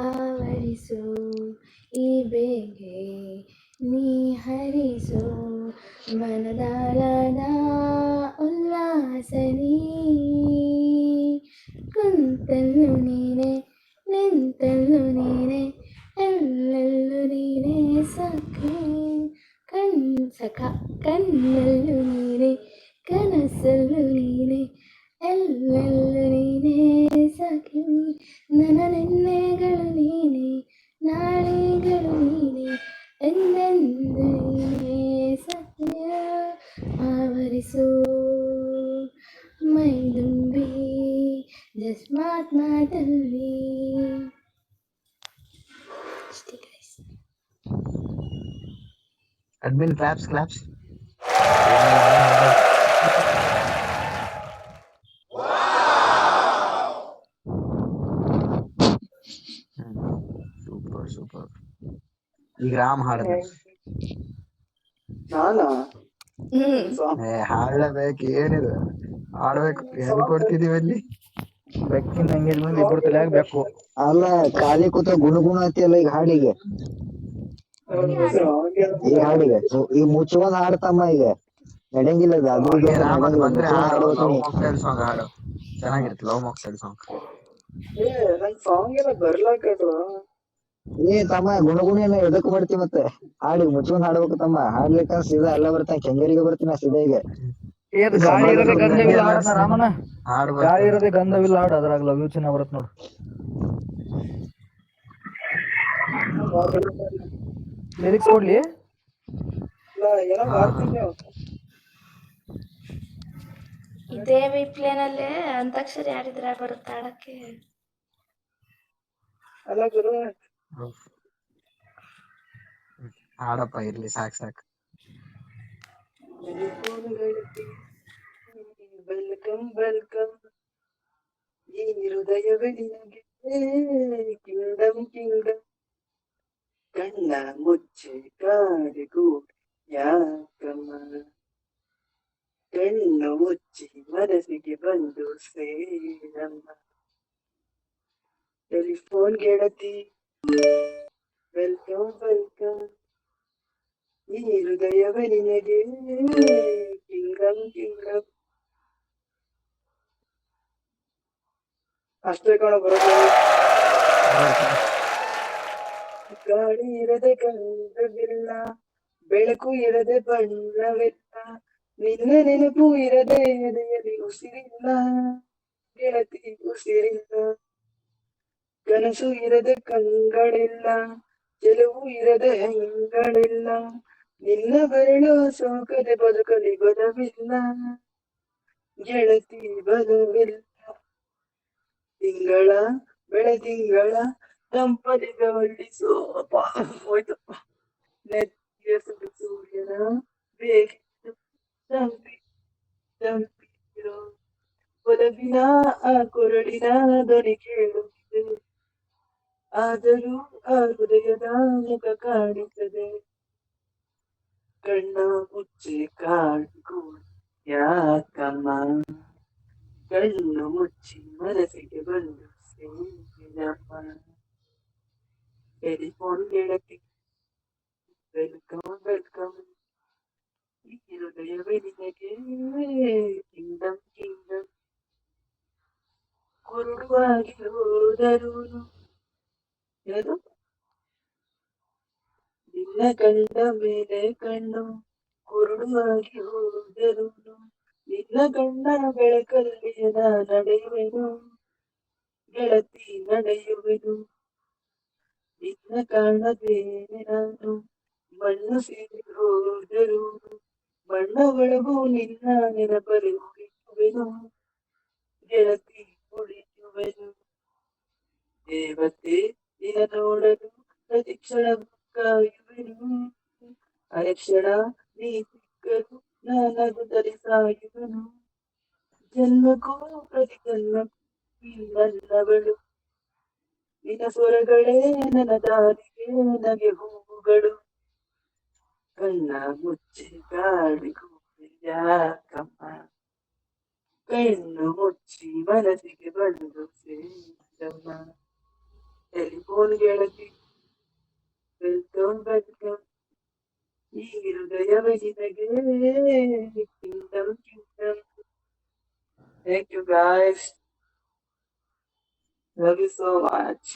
ಆವರಿಸು ಈ ಬೇಗೆ ನೀ ಹರಿಸು ಮನದಾಳದ ಉಲ್ಲಾಸನೀ ಕುಂತಲ್ಲು ನೀನೆ ನಿಂತಲ್ಲು ನೀನೆ ಎಲ್ಲೆಲ್ಲೂ ನೀನೆ ಸಖಿ ಕಣ್ಣಲ್ಲೂ ನೀನೆ ಕನಸಲ್ಲೂ ನೀನೆ ಎಲ್ಲೆಲ್ಲೂ ನೀನೆ ಸಖಿ ನನ್ನ ನಿನ್ನೆಗಳು ನೀನೆ ನಾಳೆಗಳು ನೀನೆ ಎಂದೆಂದು ನೀನೆ ಸತ್ಯ ಆವರಿಸು ಮೈದುಂಬಿ ಜಸ್ಮಾತ್ಮದಲ್ಲಿ ಅಷ್ಟೇ ಗೈಸ್. Admin claps. ಸೂಪರ್. ಈಗ ರಾಮ್ ಹಾಡಿದ ಹಾಡಬೇಕು. ಏನಿದೆ ಹಾಡ್ಬೇಕು. ಏನು ಕೊಡ್ತಿದೀವಿ ಅಲ್ಲಿ ಬೆಕ್ಕಿನ ಎಂಗೇಜ್ಮೆಂಟ್ ಇಬ್ಬರು ತಲೆಯಾಗ ಬೇಕು. ಅಲ್ಲ ಖಾಲಿ ಕೂತ ಗುಣಗುಣ ಅಂತಿಯಲ್ಲ ಈಗ ಹಾಡಿಗೆ. ಈಗ ಹಾಡಿಗೆ ಈಗ ಮುಚ್ಕೊಂಡ್ ಹಾಡ್ತಮ್ಮ ಈಗ ನಡೆಯಂಗಿಲ್ಲ. ಅದು ಬಂದ್ರೆ ಹಾಡು ಲವ್ ಮಾಕ್ಟೈಲ್ ಸಾಂಗ್ ಹಾಡು ಚೆನ್ನಾಗಿರುತ್ತೆ. ಲವ್ ಮಾಕ್ಟೈಲ್ ಸಾಂಗ್ ಎಲ್ಲ ಬರ್ಲಾಕದು. ತಮ್ಮ ಗುಣಗುಣ ಎಲ್ಲ ಎದಕ್ ಮಾಡ್ತಿ ಮತ್ತೆ ಹಾಡಿ ಮುಚ್ಕೊಂಡ್ ಹಾಡ್ಬೇಕು ತಮ್ಮ. ಹಾಡ್ಲಿಕ್ಕ ಸೀದಾ ಎಲ್ಲ ಬರ್ತಾನೆ ಕೆಂಗರಿಗೆ ಬರ್ತೀನಿ ಸೀದಾ ಈಗ. ಗಾಳಿ ಇರೋದೇ ಗಂಧವಿಲ್ಲ ಹಾಡನ ರಾಮನ. ಗಾಳಿ ಇರೋದೇ ಗಂಧವಿಲ್ಲ ಹಾಡು. ಅದ್ರಾಗ ಲವ್ ಯು ಚಿನ್ನ ಬರುತ್ತೆ ನೋಡು. ಲಿರಿಕ್ಸ್ ಕೊಡ್ಲಿ. ದೇವಿ ಪ್ಲೇನಲ್ಲಿ ಅಂತಾಕ್ಷರಿ ಆಡಿದ್ರೆ ಬರುತ್ತೆ ಆಡಕ್ಕೆ. ಅಲ್ಲ ಗುರು ಹಾಡಪ್ಪ ಇರ್ಲಿ ಸಾಕು. ವೆಲ್ಕಮ್ ಈ ಹೃದಯವೇ ನಿನಗೆ ಕಿಂಗ್ಡಮ್ ಕಣ್ಣ ಮುಚ್ಚೆ ಕಾಡಿಗೂ ಯಾಕಮ್ಮ ಕಣ್ಣು ಮುಚ್ಚಿ ಮನಸ್ಸಿಗೆ ಬಂದು ಸೇರಮ್ಮ ಟೆಲಿಫೋನ್ ಗೆಳತಿ ವೆಲ್ಕಮ್ ಈ ಹೃದಯವೇ ನಿನಗೆ ಕಿಂಗ್ಡಮ್ ಅಷ್ಟೇ ಕಣ ಬರೋದು. ಗಾಳಿ ಇರದೆ ಗಂಧವಿಲ್ಲ, ಬೆಳಕು ಇರದೆ ಬಣ್ಣವಿಲ್ಲ, ನಿನ್ನ ನೆನಪು ಇರದೆ ಎದೆಯಲ್ಲಿ ಉಸಿರಿಲ್ಲ ಗೆಳತಿ ಉಸಿರಿಲ್ಲ. ಕನಸು ಇರದೆ ಕಂಗಳಿಲ್ಲ, ಚೆಲುವು ಇರದೆ ಹೆಂಗಳಿಲ್ಲ, ನಿನ್ನ ಬೆರಳು ಸೋಕದೆ ಬದುಕಲಿ ಬಲವಿಲ್ಲ ಗೆಳತಿ ಬಲವಿಲ್ಲ. ತಿಂಗಳ ಬೆಳದಿಂಗಳ ದಂಪತಿಗಳಲ್ಲಿ ಹೋಯ್ತು ನೆತ್ತಿಯ ಸೂರ್ಯನ ಬೇಗ ತಂಪಿರೋ ಒಲವಿನ ಆ ಕೊರಳಿನ ಧ್ವನಿ ಕೇಳುತ್ತಿದೆ. ಆದರೂ ಆ ಹೃದಯದ ಮುಖ ಕಾಣುತ್ತದೆ. ಕಣ್ಣ ಮುಚ್ಚಿ ಕಾಣಿಗೂ ಯಾಕಮ್ಮ ಕಣ್ಣು ಮುಚ್ಚಿ ಮನಸ್ಸಿಗೆ ಬಂದು ಸೇರಿದಮ್ಮ ಟೆಲಿಫೋನ್ ಗೆಳತಿ ವೆಲ್ಕಮ್ ಈ ಹೃದಯವೇ ನಿನಗೆ ಕಿಂಗ್ಡಮ್ ಕುರುಡುವಾಗಿ ಹೋದರೂನು ಯಾರು ನಿನ್ನ ಕಂಡ ಮೇಲೆ ಕಣ್ಣು ಕುರುಡುವಾಗಿ ಹೋದರೂನು ನಿನ್ನ ಗಂಡ ಬೆಳಕಲ್ಲಿ ನಡೆಯುವೆನು ಗೆಳತಿ ನಡೆಯುವೆನು. ನಿನ್ನ ಕಾಣದೇನೆ ನಾನು ಮಣ್ಣು ಸೇರಿ ಹೋದರು ಮಣ್ಣ ಒಳಗೂ ನಿನ್ನ ನೆನಪಲ್ಲಿ ಉಳಿಯುವೆನು ಗೆಳತಿ ಉಳಿಯುವೆನು. ದೇವತೆ ದಿನ ನೋಡಲು ಪ್ರತಿಕ್ಷಣ ಕಾಯುವೆನು. ಅರಕ್ಷಣ ನೀ ಸಿಕ್ಕರು ನಾನಗುತ್ತಲೇ ಸಾಯುವೆನು. ಜನ್ಮಕ್ಕೂ ಪ್ರತಿ ಜನ್ಮಕ್ಕೂ ನನ್ನವಳು ನಿನ್ನ ಸ್ವರಗಳೇ ನನ್ನ ದಾರಿಗೆ ನನಗೆ ಹೂವುಗಳು. ಕಣ್ಣ ಮುಚ್ಚಿ ಕಾಡಿಗೂ ಯಾಕಮ್ಮ ಕಣ್ಣು ಮುಚ್ಚಿ ಮನಸ್ಸಿಗೆ ಬಂದು ಸೇರಮ್ಮ ಟೆಲಿಫೋನ್ ಗೆಳತಿ ವೆಲ್ಕಮ್ ವೆಲ್ಕಮ್ ಈ ಹೃದಯ ಜಿನಗೆ kingdom kingdom. Thank you guys, love you so much.